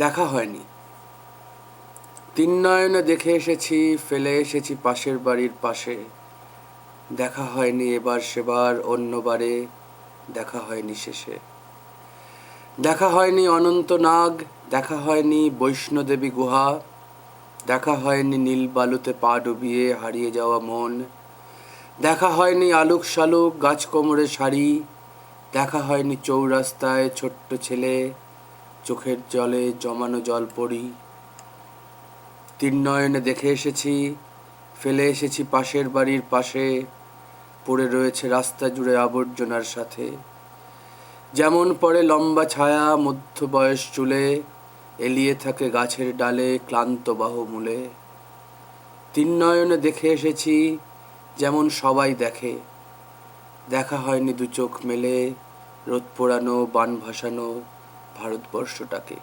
দেখা হয়নি। তিন নয়নে দেখে এসেছি, ফেলে এসেছি পাশের বাড়ির পাশে। দেখা হয়নি এবার সেবার অন্যবারে, দেখা হয়নি শেষে। দেখা হয়নি অনন্ত নাগ, দেখা হয়নি বৈষ্ণোদেবী গুহা, দেখা হয়নি নীল বালুতে পা ডুবিয়ে হারিয়ে যাওয়া মন, দেখা হয়নি আলুক শালুক গাছ কোমরে শাড়ি, দেখা হয়নি চৌরাস্তায় ছোট্ট ছেলে চোখের জলে জমানো জল পড়ি। তিন নয়নে দেখে এসেছি, ফেলে এসেছি পাশের বাড়ির পাশে, পড়ে রয়েছে রাস্তা জুড়ে আবর্জনার সাথে। যেমন পড়ে লম্বা ছায়া মধ্যবয়স চুলে, এলিয়ে থাকে গাছের ডালে ক্লান্ত বাহুমূলে। তিন নয়নে দেখে এসেছি যেমন সবাই দেখে, দেখা হয়নি দু চোখ মেলে রোদ পোড়ানো বান ভাসানো ভারতবর্ষটাকে।